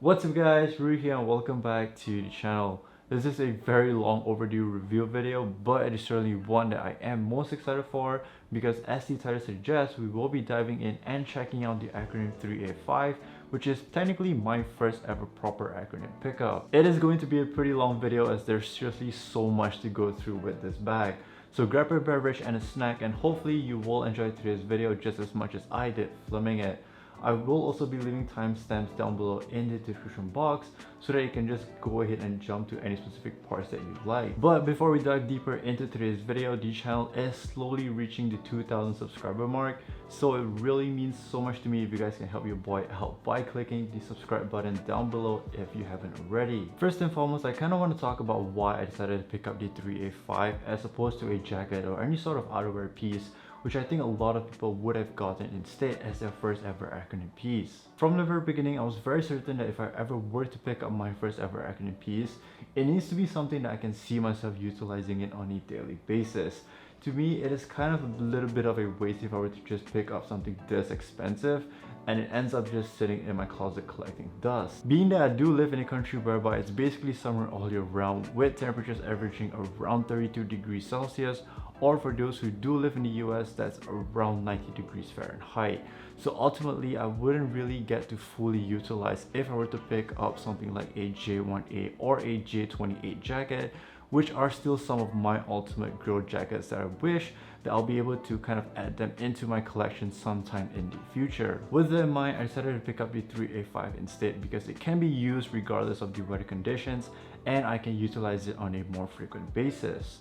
What's up guys, Rui here and welcome back to the channel. This is a very long overdue review video, but it is certainly one that I am most excited for because as the title suggests, we will be diving in and checking out the acronym 3A-5, which is technically my first ever proper acronym pickup. It is going to be a pretty long video as there's seriously so much to go through with this bag. So grab a beverage and a snack and hopefully you will enjoy today's video just as much as I did filming it. I will also be leaving timestamps down below in the description box so that you can just go ahead and jump to any specific parts that you like. But before we dive deeper into today's video, the channel is slowly reaching the 2,000 subscriber mark, so it really means so much to me if you guys can help your boy out by clicking the subscribe button down below if you haven't already. First and foremost, I kind of want to talk about why I decided to pick up the 3A-5 as opposed to a jacket or any sort of outerwear piece, which I think a lot of people would have gotten instead as their first ever acronym piece. From the very beginning, I was very certain that if I ever were to pick up my first ever acronym piece, it needs to be something that I can see myself utilizing it on a daily basis. To me, it is kind of a little bit of a waste if I were to just pick up something this expensive and it ends up just sitting in my closet collecting dust. Being that I do live in a country whereby it's basically summer all year round with temperatures averaging around 32 degrees Celsius, or for those who do live in the US, that's around 90 degrees Fahrenheit. So ultimately, I wouldn't really get to fully utilize if I were to pick up something like a J1A or a J28 jacket, which are still some of my ultimate grill jackets that I wish that I'll be able to kind of add them into my collection sometime in the future. With that in mind, I decided to pick up the 3A-5 instead because it can be used regardless of the weather conditions and I can utilize it on a more frequent basis.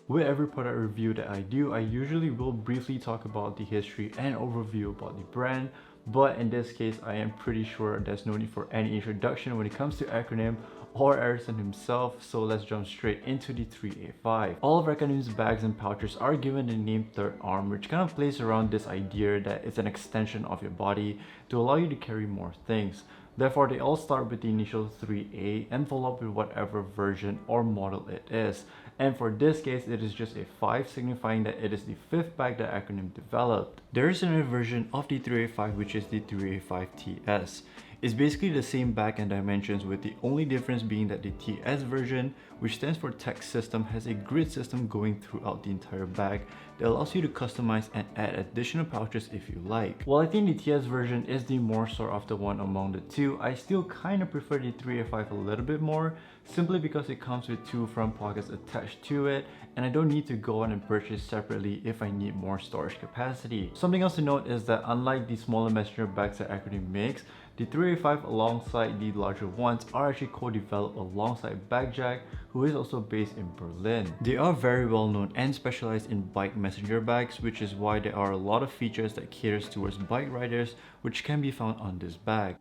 With every product review that I do, I usually will briefly talk about the history and overview about the brand, but in this case, I am pretty sure there's no need for any introduction when it comes to Acronym or Ericsson himself, so let's jump straight into the 3A-5. All of Acronym's bags and pouches are given the name third arm, which kind of plays around this idea that it's an extension of your body to allow you to carry more things. Therefore, they all start with the initial 3A and follow up with whatever version or model it is. And for this case, it is just a 5, signifying that it is the 5th bag that Acronym developed. There is another version of the 3A-5, which is the 3A-5TS. It's basically the same bag and dimensions, with the only difference being that the TS version, which stands for Tech System, has a grid system going throughout the entire bag that allows you to customize and add additional pouches if you like. While I think the TS version is the more sought after one among the two, I still kind of prefer the 3A-5 a little bit more, simply because it comes with 2 front pockets attached to it and I don't need to go on and purchase separately if I need more storage capacity. Something else to note is that unlike the smaller messenger bags that Acronym makes, the 3A-5 alongside the larger ones are actually co-developed alongside Bagjack, who is also based in Berlin. They are very well known and specialized in bike messenger bags, which is why there are a lot of features that caters towards bike riders, which can be found on this bag.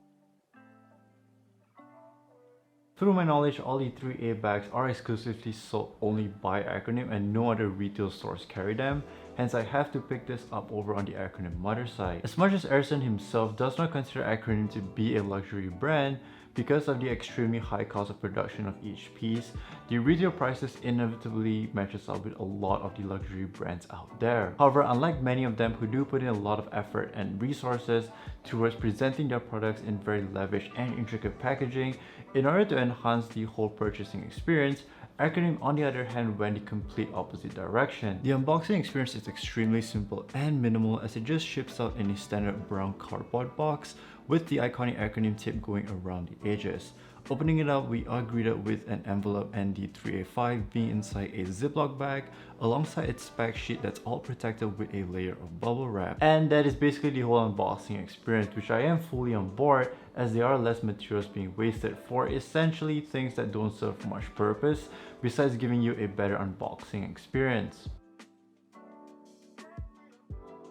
Through my knowledge, all the 3A bags are exclusively sold only by Acronym and no other retail stores carry them, hence I have to pick this up over on the Acronym mother side. As much as Ericsson himself does not consider Acronym to be a luxury brand, because of the extremely high cost of production of each piece, the retail prices inevitably matches up with a lot of the luxury brands out there. However, unlike many of them who do put in a lot of effort and resources towards presenting their products in very lavish and intricate packaging in order to enhance the whole purchasing experience, Acronym on the other hand went the complete opposite direction. The unboxing experience is extremely simple and minimal as it just ships out in a standard brown cardboard box with the iconic Acronym tape going around the edges. Opening it up, we are greeted with an envelope and the 3A-5 being inside a Ziploc bag alongside its spec sheet that's all protected with a layer of bubble wrap. And that is basically the whole unboxing experience, which I am fully on board as there are less materials being wasted for essentially things that don't serve much purpose besides giving you a better unboxing experience.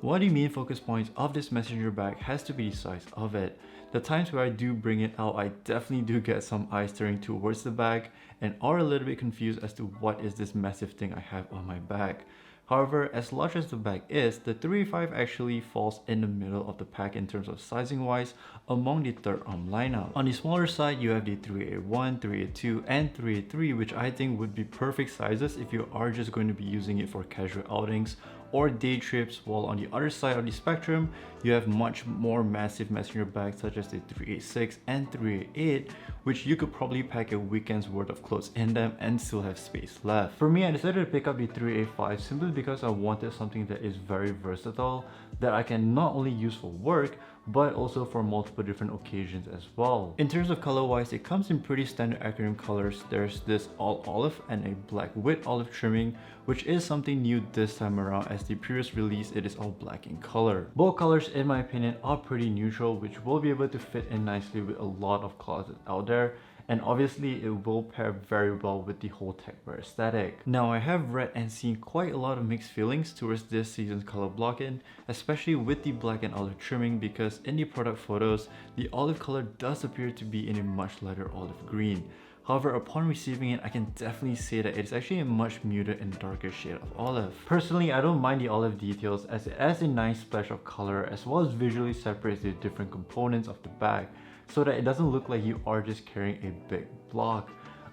One of the main focus points of this messenger bag has to be the size of it. The times where I do bring it out, I definitely do get some eyes turning towards the bag and are a little bit confused as to what is this massive thing I have on my bag. However, as large as the bag is, the 3A-5 actually falls in the middle of the pack in terms of sizing wise among the third arm lineup. On the smaller side, you have the 3A-1, 3A-2, and 3A-3, which I think would be perfect sizes if you are just going to be using it for casual outings or day trips, while on the other side of the spectrum, you have much more massive messenger bags such as the 3A-6 and 3A-8, which you could probably pack a weekend's worth of clothes in them and still have space left. For me, I decided to pick up the 3A-5 simply because I wanted something that is very versatile, that I can not only use for work, but also for multiple different occasions as well. In terms of color wise, it comes in pretty standard Acronym colors. There's this all olive and a black with olive trimming, which is something new this time around, as the previous release it is all black in color. Both colors in my opinion are pretty neutral, which will be able to fit in nicely with a lot of closets out there. And obviously it will pair very well with the whole tech wear aesthetic. Now I have read and seen quite a lot of mixed feelings towards this season's color block-in, especially with the black and olive trimming, because in the product photos, the olive color does appear to be in a much lighter olive green. However, upon receiving it, I can definitely say that it's actually a much muted and darker shade of olive. Personally, I don't mind the olive details as it adds a nice splash of color as well as visually separates the different components of the bag, so that it doesn't look like you are just carrying a big block.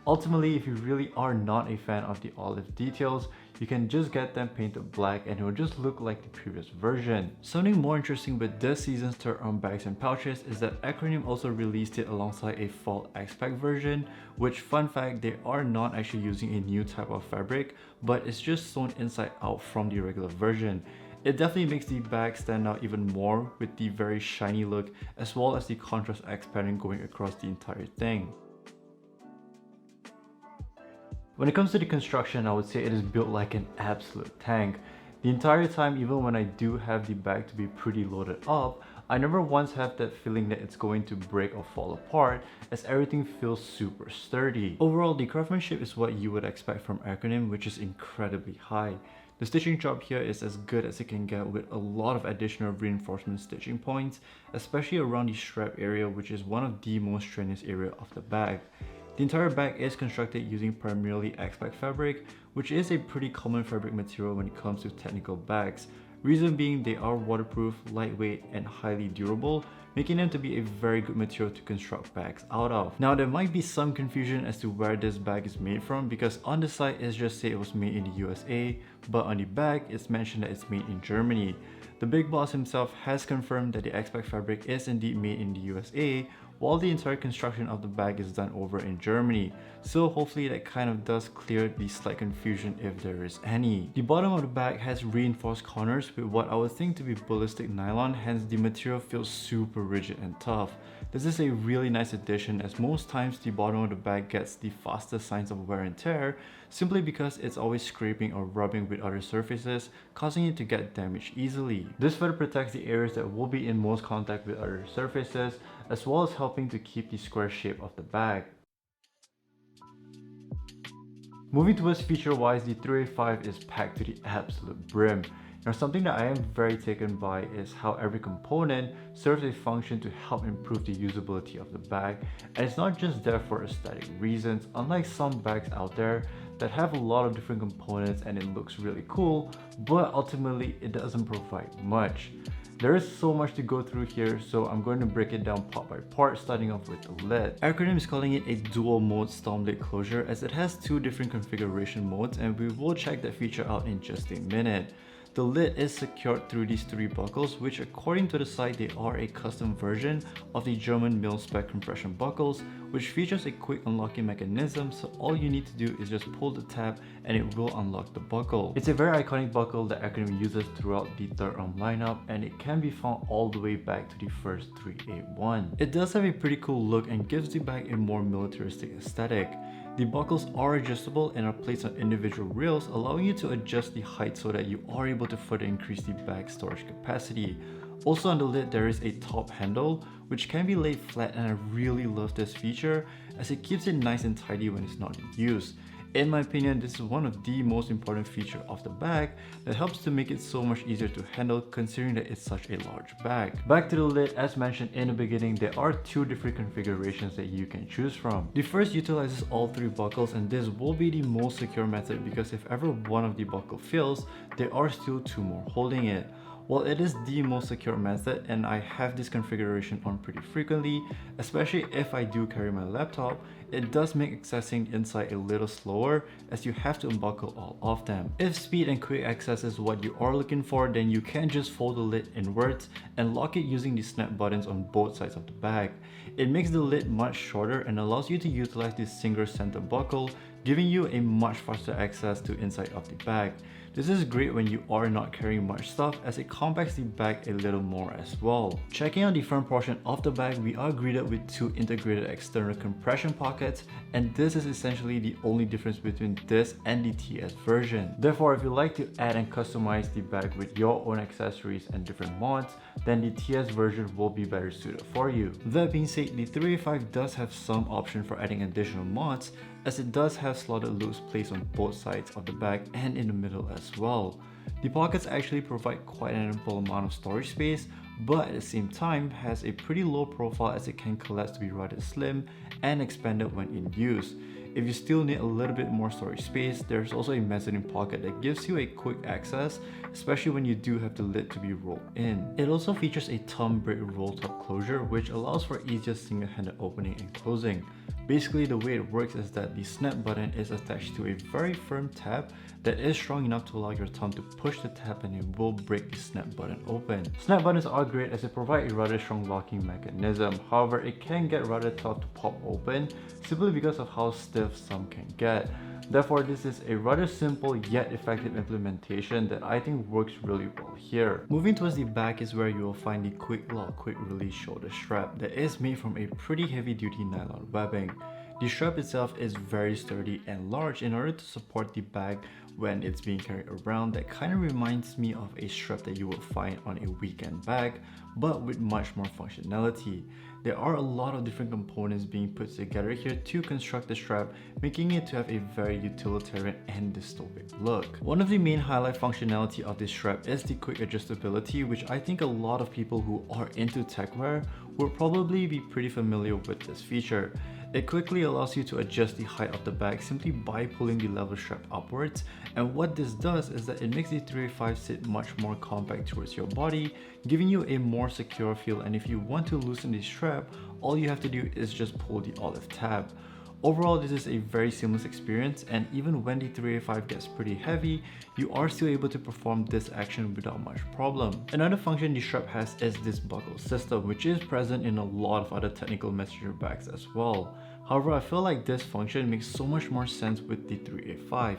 Ultimately, if you really are not a fan of the olive details, you can just get them painted black and it will just look like the previous version. Something more interesting with this season's turn-on bags and pouches is that Acronym also released it alongside a fall X-Pack version, which, fun fact, they are not actually using a new type of fabric, but it's just sewn inside out from the regular version. It definitely makes the bag stand out even more with the very shiny look, as well as the contrast X pattern going across the entire thing. When it comes to the construction, I would say it is built like an absolute tank. The entire time, even when I do have the bag to be pretty loaded up, I never once have that feeling that it's going to break or fall apart, as everything feels super sturdy. Overall, the craftsmanship is what you would expect from Acronym, which is incredibly high. The stitching job here is as good as it can get, with a lot of additional reinforcement stitching points, especially around the strap area, which is one of the most strenuous area of the bag. The entire bag is constructed using primarily X-Pack fabric, which is a pretty common fabric material when it comes to technical bags. Reason being, they are waterproof, lightweight, and highly durable, making them to be a very good material to construct bags out of. Now, there might be some confusion as to where this bag is made from, because on the site it's just say it was made in the USA, but on the bag it's mentioned that it's made in Germany. The big boss himself has confirmed that the X-Pack fabric is indeed made in the USA, while the entire construction of the bag is done over in Germany. So hopefully that kind of does clear the slight confusion if there is any. The bottom of the bag has reinforced corners with what I would think to be ballistic nylon, hence the material feels super rigid and tough. This is a really nice addition, as most times the bottom of the bag gets the fastest signs of wear and tear simply because it's always scraping or rubbing with other surfaces, causing it to get damaged easily. This further protects the areas that will be in most contact with other surfaces, as well as helping to keep the square shape of the bag. Moving towards feature-wise, the 3A-5 is packed to the absolute brim. Now, something that I am very taken by is how every component serves a function to help improve the usability of the bag, and it's not just there for aesthetic reasons, unlike some bags out there that have a lot of different components and it looks really cool, but ultimately it doesn't provide much. There is so much to go through here, so I'm going to break it down part by part, starting off with the lid. Acronym is calling it a dual mode storm lid closure, as it has two different configuration modes, and we will check that feature out in just a minute. The lid is secured through these three buckles, which according to the site, they are a custom version of the German mil-spec compression buckles, which features a quick unlocking mechanism, so all you need to do is just pull the tab and it will unlock the buckle. It's a very iconic buckle that Acronym uses throughout the third arm lineup, and it can be found all the way back to the first 3A-1. It does have a pretty cool look and gives the bag a more militaristic aesthetic. The buckles are adjustable and are placed on individual rails, allowing you to adjust the height so that you are able to further increase the bag storage capacity. Also on the lid, there is a top handle, which can be laid flat, and I really love this feature as it keeps it nice and tidy when it's not in use. In my opinion, this is one of the most important features of the bag that helps to make it so much easier to handle, considering that it's such a large bag. Back to the lid, as mentioned in the beginning, there are two different configurations that you can choose from. The first utilizes all three buckles, and this will be the most secure method because if ever one of the buckle fails, there are still two more holding it. While it is the most secure method and I have this configuration on pretty frequently, especially if I do carry my laptop, it does make accessing inside a little slower as you have to unbuckle all of them. If speed and quick access is what you are looking for, then you can just fold the lid inwards and lock it using the snap buttons on both sides of the bag. It makes the lid much shorter and allows you to utilize this single center buckle, giving you a much faster access to inside of the bag. This is great when you are not carrying much stuff as it compacts the bag a little more as well. Checking out the front portion of the bag, we are greeted with two integrated external compression pockets, and this is essentially the only difference between this and the TS version. Therefore, if you like to add and customize the bag with your own accessories and different mods, then the TS version will be better suited for you. That being said, the 3A-5 does have some option for adding additional mods, as it does have slotted loops placed on both sides of the bag and in the middle as well. The pockets actually provide quite an ample amount of storage space, but at the same time has a pretty low profile as it can collapse to be rather slim and expanded when in use. If you still need a little bit more storage space, there's also a mezzanine pocket that gives you a quick access, especially when you do have the lid to be rolled in. It also features a thumb brake roll top closure, which allows for easier single-handed opening and closing. Basically, the way it works is that the snap button is attached to a very firm tab that is strong enough to allow your thumb to push the tab and it will break the snap button open. Snap buttons are great as they provide a rather strong locking mechanism. However, it can get rather tough to pop open simply because of how stiff some can get. Therefore, this is a rather simple yet effective implementation that I think works really well here. Moving towards the back is where you will find the quick lock, quick release shoulder strap that is made from a pretty heavy duty nylon webbing. The strap itself is very sturdy and large in order to support the bag when it's being carried around. That kind of reminds me of a strap that you would find on a weekend bag, but with much more functionality. There are a lot of different components being put together here to construct the strap, making it to have a very utilitarian and dystopic look. One of the main highlight functionality of this strap is the quick adjustability, which I think a lot of people who are into tech wear will probably be pretty familiar with this feature. It quickly allows you to adjust the height of the bag simply by pulling the leather strap upwards, and what this does is that it makes the 3A-5 sit much more compact towards your body, giving you a more secure feel. And if you want to loosen the strap, all you have to do is just pull the olive tab. Overall, this is a very seamless experience, and even when the 3A-5 gets pretty heavy, you are still able to perform this action without much problem. Another function the strap has is this buckle system, which is present in a lot of other technical messenger bags as well. However, I feel like this function makes so much more sense with the 3A-5.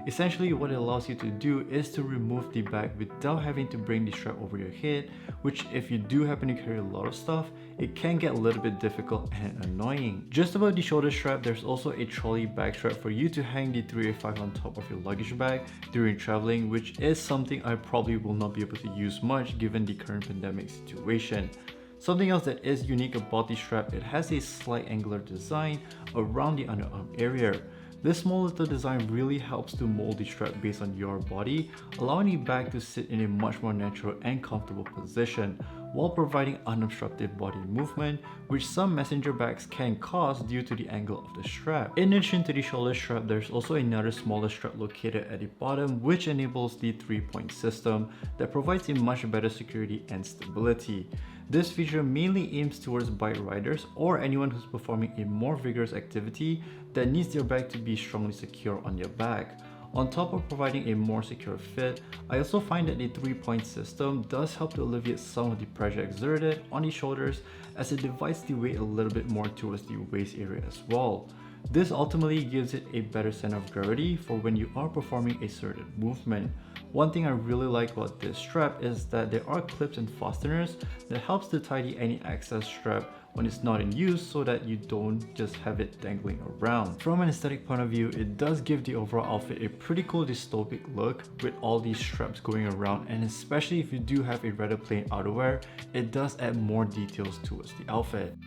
Essentially, what it allows you to do is to remove the bag without having to bring the strap over your head, which if you do happen to carry a lot of stuff, it can get a little bit difficult and annoying. Just above the shoulder strap, there's also a trolley bag strap for you to hang the 3A-5 on top of your luggage bag during traveling, which is something I probably will not be able to use much given the current pandemic situation. Something else that is unique about the strap, it has a slight angular design around the underarm area. This small little design really helps to mold the strap based on your body, allowing the bag to sit in a much more natural and comfortable position, while providing unobstructed body movement, which some messenger bags can cause due to the angle of the strap. In addition to the shoulder strap, there's also another smaller strap located at the bottom, which enables the 3-point system that provides a much better security and stability. This feature mainly aims towards bike riders or anyone who's performing a more vigorous activity that needs their bag to be strongly secure on their back. On top of providing a more secure fit, I also find that the 3-point system does help to alleviate some of the pressure exerted on the shoulders as it divides the weight a little bit more towards the waist area as well. This ultimately gives it a better center of gravity for when you are performing a certain movement. One thing I really like about this strap is that there are clips and fasteners that helps to tidy any excess strap when it's not in use so that you don't just have it dangling around. From an aesthetic point of view, it does give the overall outfit a pretty cool dystopic look with all these straps going around, and especially if you do have a rather plain outerwear, it does add more details towards the outfit.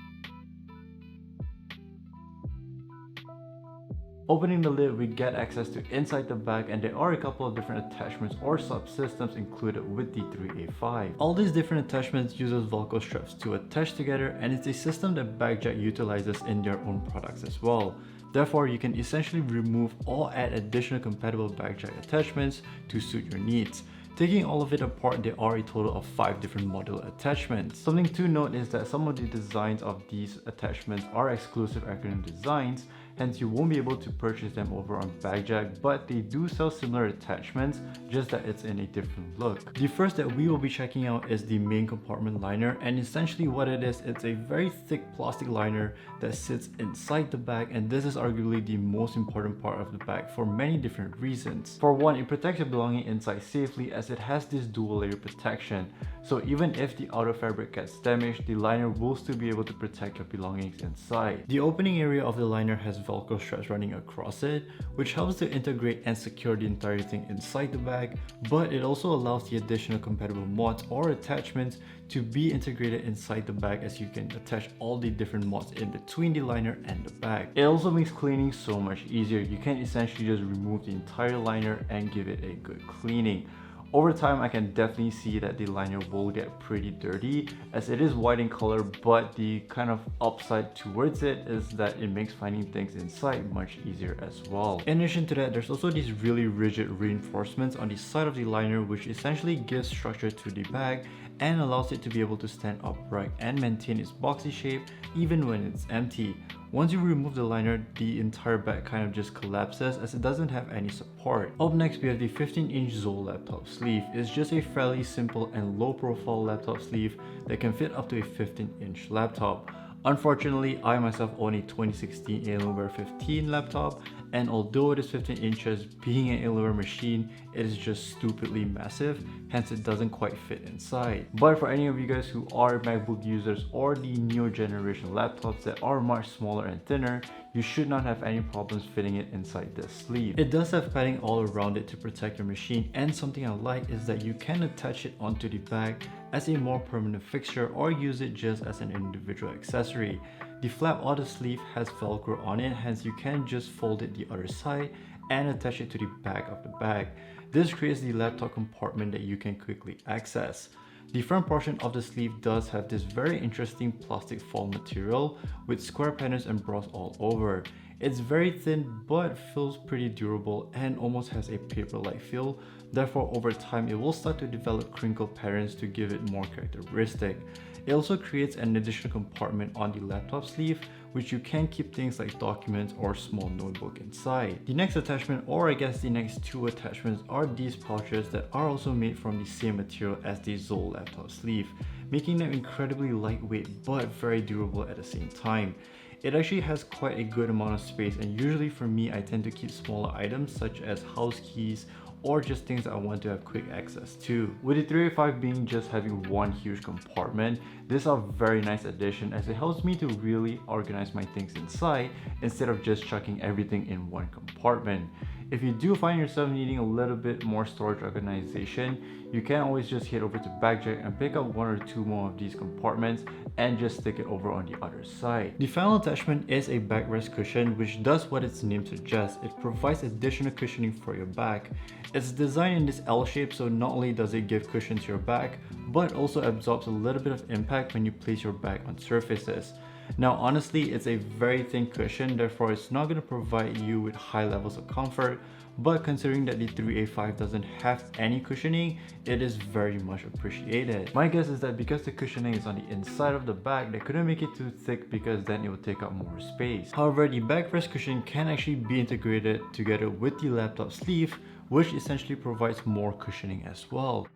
Opening the lid, we get access to inside the bag, and there are a couple of different attachments or subsystems included with the 3A-5. All these different attachments uses Velcro straps to attach together, and it's a system that BagJack utilizes in their own products as well. Therefore, you can essentially remove or add additional compatible BagJack attachments to suit your needs. Taking all of it apart, there are a total of 5 different modular attachments. Something to note is that some of the designs of these attachments are exclusive Acronym designs, hence you won't be able to purchase them over on BagJack, but they do sell similar attachments, just that it's in a different look. The first that we will be checking out is the main compartment liner, and essentially what it is, it's a very thick plastic liner that sits inside the bag, and this is arguably the most important part of the bag for many different reasons. For one, it protects your belongings inside safely as it has this dual layer protection, so even if the outer fabric gets damaged, the liner will still be able to protect your belongings inside. The opening area of the liner has Velcro straps running across it, which helps to integrate and secure the entire thing inside the bag, but it also allows the additional compatible mods or attachments to be integrated inside the bag, as you can attach all the different mods in between the liner and the bag. It also makes cleaning so much easier. You can essentially just remove the entire liner and give it a good cleaning. Over time, I can definitely see that the liner will get pretty dirty as it is white in color, but the kind of upside towards it is that it makes finding things inside much easier as well. In addition to that, there's also these really rigid reinforcements on the side of the liner, which essentially gives structure to the bag and allows it to be able to stand upright and maintain its boxy shape even when it's empty. Once you remove the liner, the entire bag kind of just collapses as it doesn't have any support. Up next, we have the 15-inch Zoll laptop sleeve. It's just a fairly simple and low-profile laptop sleeve that can fit up to a 15-inch laptop. Unfortunately, I myself own a 2016 Alienware 15 laptop, and although it is 15 inches, being an Alienware machine, it is just stupidly massive, hence it doesn't quite fit inside. But for any of you guys who are MacBook users or the newer generation laptops that are much smaller and thinner, you should not have any problems fitting it inside this sleeve. It does have padding all around it to protect your machine, and something I like is that you can attach it onto the bag as a more permanent fixture or use it just as an individual accessory. The flap on the sleeve has Velcro on it, hence you can just fold it the other side and attach it to the back of the bag. This creates the laptop compartment that you can quickly access. The front portion of the sleeve does have this very interesting plastic foil material with square patterns embossed all over. It's very thin but feels pretty durable and almost has a paper-like feel. Therefore, over time, it will start to develop crinkle patterns to give it more characteristic. It also creates an additional compartment on the laptop sleeve, which you can keep things like documents or small notebook inside. The next attachment, or I guess the next two attachments, are these pouches that are also made from the same material as the Zoll laptop sleeve, making them incredibly lightweight but very durable at the same time. It actually has quite a good amount of space, and usually for me, I tend to keep smaller items such as house keys or just things that I want to have quick access to. With the 3A-5 being just having one huge compartment, this is a very nice addition as it helps me to really organize my things inside instead of just chucking everything in one compartment. If you do find yourself needing a little bit more storage organization, you can always just head over to BagJack and pick up one or two more of these compartments and just stick it over on the other side. The final attachment is a backrest cushion, which does what its name suggests. It provides additional cushioning for your back. It's designed in this L shape, so not only does it give cushion to your back, but also absorbs a little bit of impact when you place your back on surfaces. Now honestly, it's a very thin cushion, therefore it's not going to provide you with high levels of comfort, but considering that the 3A-5 doesn't have any cushioning, it is very much appreciated. My guess is that because the cushioning is on the inside of the bag, they couldn't make it too thick because then it would take up more space. However, the backrest cushion can actually be integrated together with the laptop sleeve, which essentially provides more cushioning as well.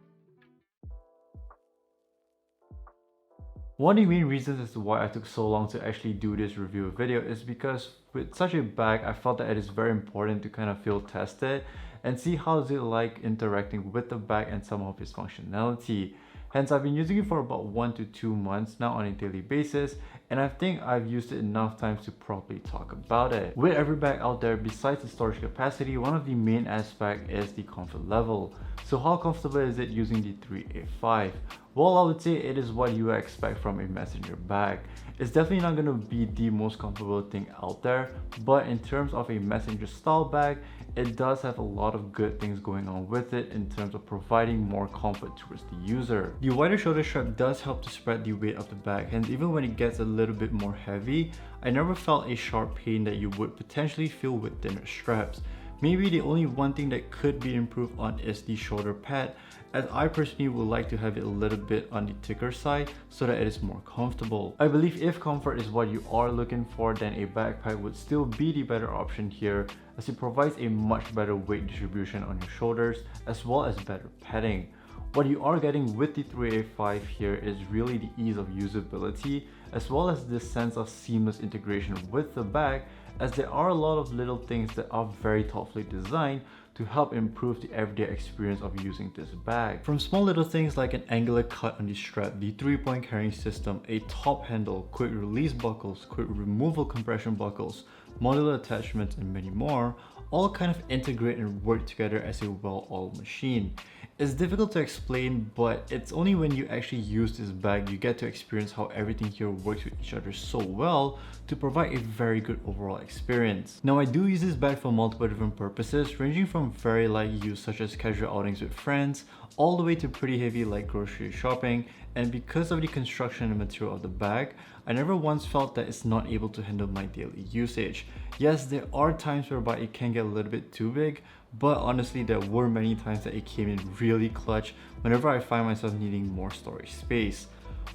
One of the main reasons as to why I took so long to actually do this review video is because with such a bag, I felt that it is very important to kind of field test it and see how is it like interacting with the bag and some of its functionality. Hence, I've been using it for about 1 to 2 months now on a daily basis, and I think I've used it enough times to properly talk about it. With every bag out there, besides the storage capacity, one of the main aspects is the comfort level. So how comfortable is it using the 3A-5? Well, I would say it is what you expect from a messenger bag. It's definitely not going to be the most comfortable thing out there, but in terms of a messenger style bag, it does have a lot of good things going on with it in terms of providing more comfort towards the user. The wider shoulder strap does help to spread the weight of the bag, hence even when it gets a little bit more heavy, I never felt a sharp pain that you would potentially feel with thinner straps. Maybe the only one thing that could be improved on is the shoulder pad, as I personally would like to have it a little bit on the thicker side so that it is more comfortable. I believe if comfort is what you are looking for, then a backpack would still be the better option here, as it provides a much better weight distribution on your shoulders as well as better padding. What you are getting with the 3A-5 here is really the ease of usability as well as this sense of seamless integration with the bag, as there are a lot of little things that are very thoughtfully designed to help improve the everyday experience of using this bag. From small little things like an angular cut on the strap, the 3-point carrying system, a top handle, quick release buckles, quick removal compression buckles, modular attachments, and many more, all kind of integrate and work together as a well-oiled machine. It's difficult to explain, but it's only when you actually use this bag you get to experience how everything here works with each other so well to provide a very good overall experience. Now, I do use this bag for multiple different purposes, ranging from very light use such as casual outings with friends, all the way to pretty heavy like grocery shopping. And because of the construction and material of the bag, I never once felt that it's not able to handle my daily usage. Yes, there are times whereby it can get a little bit too big, but honestly there were many times that it came in really clutch whenever I find myself needing more storage space.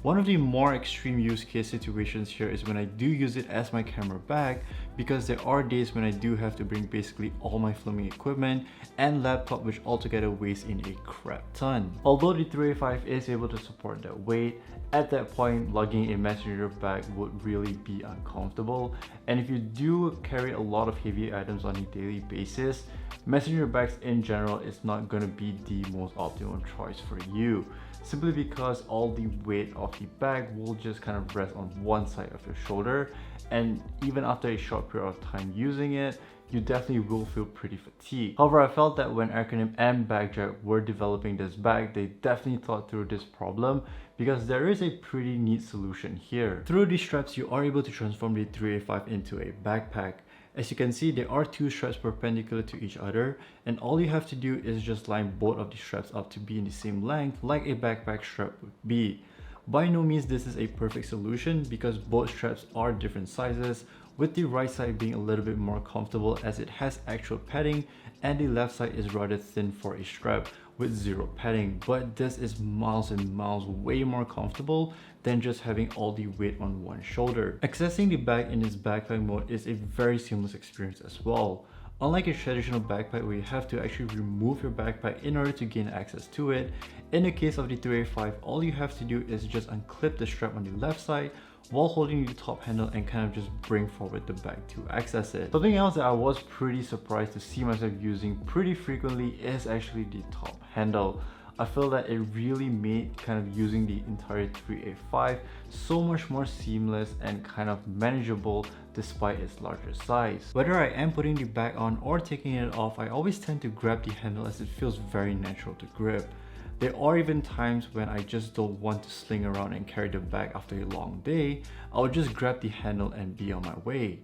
One of the more extreme use case situations here is when I do use it as my camera bag, because there are days when I do have to bring basically all my filming equipment and laptop, which altogether weighs in a crap ton. Although the 3A-5 is able to support that weight, at that point lugging a messenger bag would really be uncomfortable, and if you do carry a lot of heavy items on a daily basis, messenger bags in general is not going to be the most optimal choice for you, simply because all the weight of the bag will just kind of rest on one side of your shoulder, and even after a short period of time using it, you definitely will feel pretty fatigued. However, I felt that when Acronym and Bagjack were developing this bag, they definitely thought through this problem, because there is a pretty neat solution here. Through these straps, you are able to transform the 3A-5 into a backpack. As you can see, there are two straps perpendicular to each other, and all you have to do is just line both of the straps up to be in the same length like a backpack strap would be. By no means this is a perfect solution, because both straps are different sizes, with the right side being a little bit more comfortable as it has actual padding, and the left side is rather thin for a strap with zero padding. But this is miles and miles way more comfortable than just having all the weight on one shoulder. Accessing the bag in its backpack mode is a very seamless experience as well. Unlike a traditional backpack where you have to actually remove your backpack in order to gain access to it, in the case of the 3A-5, all you have to do is just unclip the strap on the left side while holding the top handle and kind of just bring forward the bag to access it. Something else that I was pretty surprised to see myself using pretty frequently is actually the top handle. I feel that it really made kind of using the entire 3A-5 so much more seamless and kind of manageable despite its larger size. Whether I am putting the bag on or taking it off, I always tend to grab the handle as it feels very natural to grip. There are even times when I just don't want to sling around and carry the bag after a long day. I'll just grab the handle and be on my way.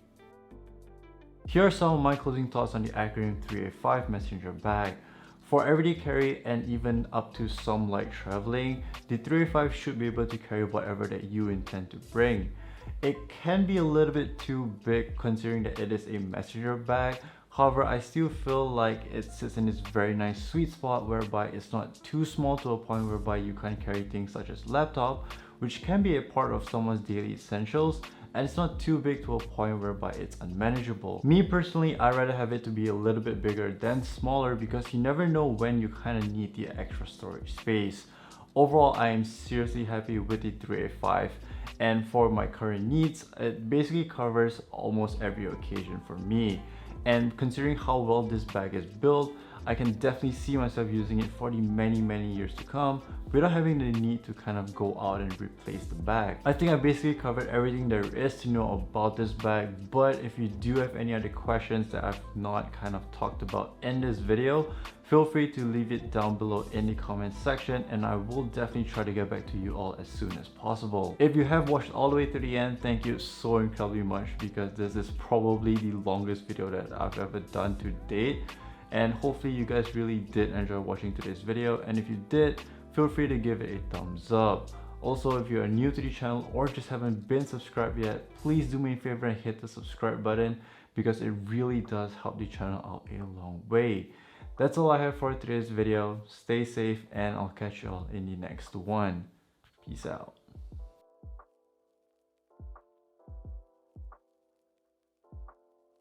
Here are some of my closing thoughts on the Acronym 3A-5 messenger bag. For everyday carry and even up to some light traveling, the 3A-5 should be able to carry whatever that you intend to bring. It can be a little bit too big considering that it is a messenger bag. However, I still feel like it sits in this very nice sweet spot whereby it's not too small to a point whereby you can't carry things such as laptop, which can be a part of someone's daily essentials, and it's not too big to a point whereby it's unmanageable. Me personally, I'd rather have it to be a little bit bigger than smaller, because you never know when you kind of need the extra storage space. Overall, I am seriously happy with the 3A-5, and for my current needs, it basically covers almost every occasion for me. And considering how well this bag is built, I can definitely see myself using it for the many years to come without having the need to kind of go out and replace the bag. I think I basically covered everything there is to know about this bag, but if you do have any other questions that I've not kind of talked about in this video, feel free to leave it down below in the comment section, and I will definitely try to get back to you all as soon as possible. If you have watched all the way to the end, thank you so incredibly much, because this is probably the longest video that I've ever done to date. And hopefully you guys really did enjoy watching today's video, and if you did, feel free to give it a thumbs up. Also, if you are new to the channel or just haven't been subscribed yet, please do me a favor and hit the subscribe button, because it really does help the channel out a long way. That's all I have for today's video. Stay safe and I'll catch you all in the next one. Peace out.